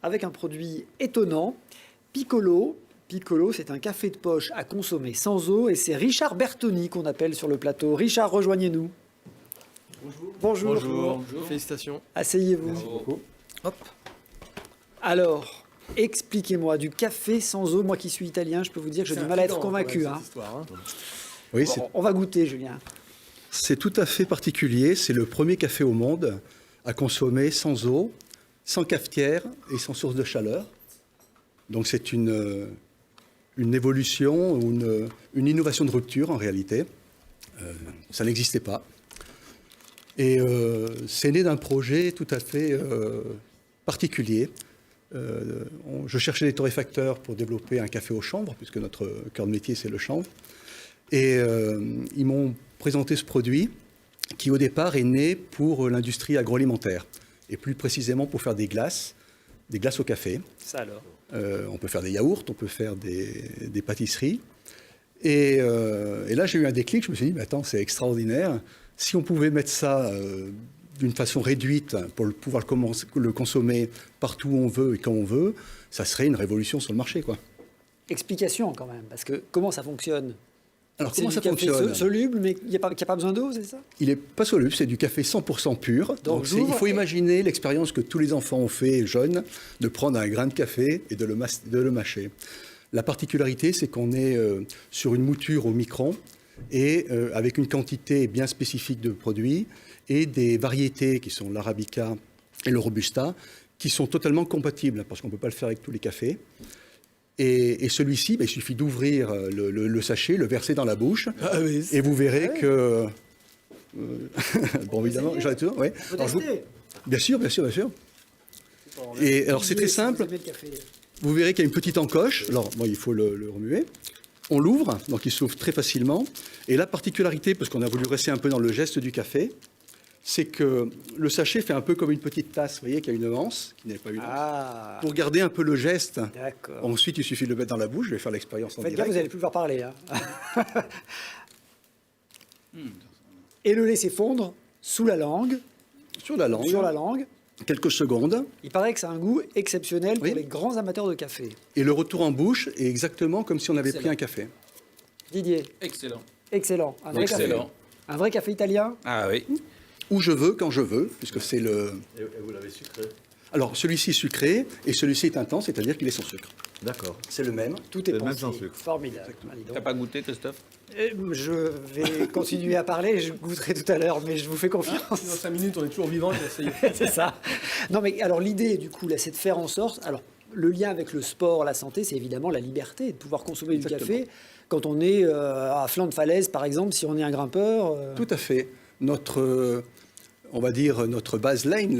avec un produit étonnant, Piccolo. Piccolo, c'est un café de poche à consommer sans eau et c'est Richard Bertoni qu'on appelle sur le plateau. Richard, rejoignez-nous. Bonjour. Bonjour. Félicitations. Asseyez-vous. Merci beaucoup. Hop. Alors, expliquez-moi, du café sans eau, moi qui suis italien, je peux vous dire que j'ai du mal à être convaincu. Hein. Oui, On va goûter, Julien. c'est tout à fait particulier. C'est le premier café au monde à consommer sans eau, sans cafetière et sans source de chaleur. Donc c'est une évolution, une innovation de rupture en réalité. Ça n'existait pas. Et c'est né d'un projet tout à fait particulier. Je cherchais des torréfacteurs pour développer un café au chanvre, puisque notre cœur de métier c'est le chanvre. Et ils m'ont présenté ce produit qui au départ est né pour l'industrie agroalimentaire, et plus précisément pour faire des glaces au café. Ça alors. On peut faire des yaourts, on peut faire des pâtisseries. Et là, j'ai eu un déclic. Je me suis dit, mais attends, c'est extraordinaire. Si on pouvait mettre ça d'une façon réduite pour pouvoir le consommer partout où on veut et quand on veut, ça serait une révolution sur le marché, quoi. Explication quand même, parce que comment ça fonctionne? Alors, comment ça C'est du café fonctionne? soluble, mais il n'y a pas besoin d'eau, c'est ça? Il n'est pas soluble, c'est du café 100% pur. Donc il faut imaginer l'expérience que tous les enfants ont fait jeunes, de prendre un grain de café et de le mâcher. La particularité, c'est qu'on est sur une mouture au micron et avec une quantité bien spécifique de produits et des variétés qui sont l'arabica et le robusta qui sont totalement compatibles parce qu'on ne peut pas le faire avec tous les cafés. Et celui-ci, il suffit d'ouvrir le sachet, le verser dans la bouche, et vous verrez que... bon, évidemment, j'en ai toujours, ouais. Bien sûr. Et alors, c'est très simple. Vous verrez qu'il y a une petite encoche. Alors, bon, il faut le remuer. On l'ouvre, donc il s'ouvre très facilement. Et la particularité, parce qu'on a voulu rester un peu dans le geste du café, c'est que le sachet fait un peu comme une petite tasse, vous voyez, qui a une anse, qui n'est pas une anse. Pour garder un peu le geste. D'accord. Ensuite, il suffit de le mettre dans la bouche. Je vais faire l'expérience en direct. Faites gaffe, vous n'allez plus pouvoir parler. Hein. Et le laisser fondre sous la langue. Sur la langue. Quelques secondes. Il paraît que ça a un goût exceptionnel pour les grands amateurs de café. Et le retour en bouche est exactement comme si on avait pris un café. Didier. Excellent. Un vrai café. Un vrai café italien. Ah oui. Où je veux, quand je veux, puisque c'est le... Et vous l'avez sucré? Alors, celui-ci est sucré et celui-ci est intense, c'est-à-dire qu'il est sans sucre. D'accord. C'est le même. Tout est le pensé. même sans sucre. Formidable. T'as pas goûté, Christophe? Je vais continuer à parler, je goûterai tout à l'heure, mais je vous fais confiance. Dans 5 minutes, on est toujours vivant, j'ai essayé. C'est ça. Non, mais alors l'idée, du coup, là, c'est de faire en sorte... Alors, le lien avec le sport, la santé, c'est évidemment la liberté de pouvoir consommer du café quand on est à flanc de falaise, par exemple, si on est un grimpeur. Tout à fait. On va dire notre baseline,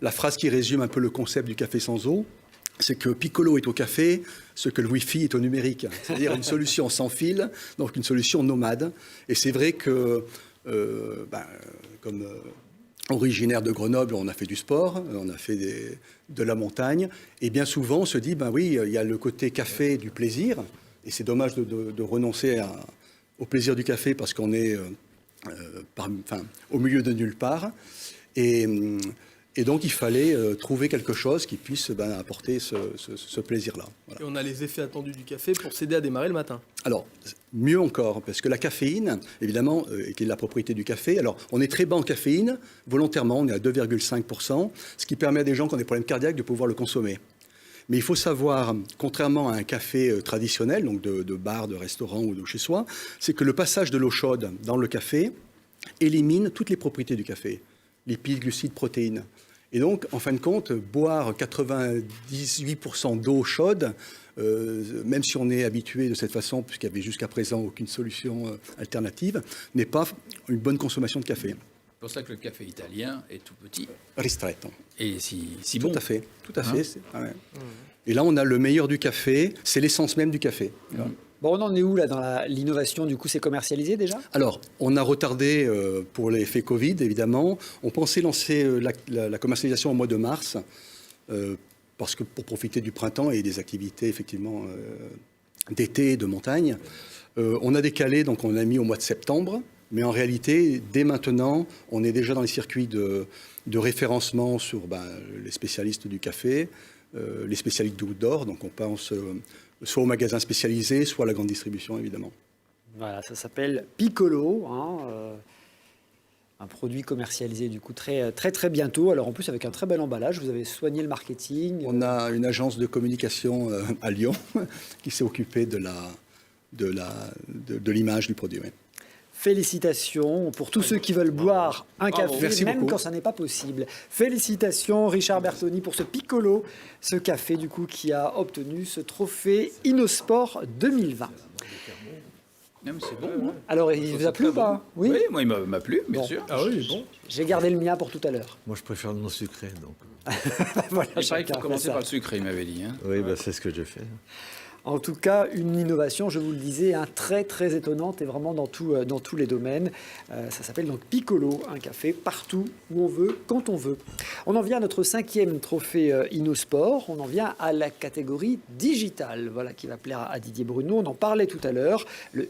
la phrase qui résume un peu le concept du café sans eau, c'est que Piccolo est au café, ce que le Wi-Fi est au numérique. C'est-à-dire une solution sans fil, donc une solution nomade. Et c'est vrai que, comme originaire de Grenoble, on a fait du sport, on a fait de la montagne. Et bien souvent, on se dit, oui, il y a le côté café du plaisir. Et c'est dommage de renoncer au plaisir du café parce qu'on est... au milieu de nulle part. Et donc, il fallait trouver quelque chose qui puisse apporter ce plaisir-là. Voilà. Et on a les effets attendus du café pour s'aider à démarrer le matin. Alors, mieux encore, parce que la caféine, évidemment, qui est la propriété du café. Alors, on est très bas en caféine, volontairement, on est à 2,5%, ce qui permet à des gens qui ont des problèmes cardiaques de pouvoir le consommer. Mais il faut savoir, contrairement à un café traditionnel, donc de bar, de restaurant ou de chez soi, c'est que le passage de l'eau chaude dans le café élimine toutes les propriétés du café, lipides, glucides, protéines. Et donc, en fin de compte, boire 98% d'eau chaude, même si on est habitué de cette façon, puisqu'il n'y avait jusqu'à présent aucune solution alternative, n'est pas une bonne consommation de café. C'est pour ça que le café italien est tout petit. Ristretto. Et si bon. Tout à fait. Ouais. Et là, on a le meilleur du café, c'est l'essence même du café. Bon, on en est où là dans l'innovation? Du coup, c'est commercialisé déjà? Alors, on a retardé pour l'effet Covid, évidemment. On pensait lancer la commercialisation au mois de mars, parce que pour profiter du printemps et des activités, effectivement, d'été et de montagne. On a décalé, donc on a mis au mois de septembre. Mais en réalité, dès maintenant, on est déjà dans les circuits de référencement sur les spécialistes du café, les spécialistes d'outdoor. Donc on pense soit aux magasins spécialisés, soit à la grande distribution, évidemment. Voilà, ça s'appelle Piccolo, un produit commercialisé du coup très, très, très bientôt. Alors en plus avec un très bel emballage, vous avez soigné le marketing. On a une agence de communication à Lyon qui s'est occupée de l'image du produit. Oui. Félicitations pour tous ceux qui veulent boire un Bravo. café, Merci même beaucoup. quand ça n'est pas possible. Félicitations Richard Bertoni pour ce Piccolo, ce café du coup qui a obtenu ce trophée Innosport 2020. Non, mais c'est bon. Hein. Alors il vous a plu ou pas? Oui, moi, il m'a plu, bien Bon. sûr. Ah oui, bon. J'ai gardé le mien pour tout à l'heure. Moi, je préfère le non sucré, donc. Voilà, Il paraît qu'il chacun faut fait commencer ça. par le sucre, il m'avait dit. Hein. Oui, c'est ce que j'ai fait. En tout cas, une innovation, je vous le disais, très très étonnante et vraiment dans tous les domaines. Ça s'appelle donc Piccolo, un café partout où on veut, quand on veut. On en vient à notre 5e trophée Innosport. On en vient à la catégorie digitale, voilà qui va plaire à Didier Bruno. On en parlait tout à l'heure. Le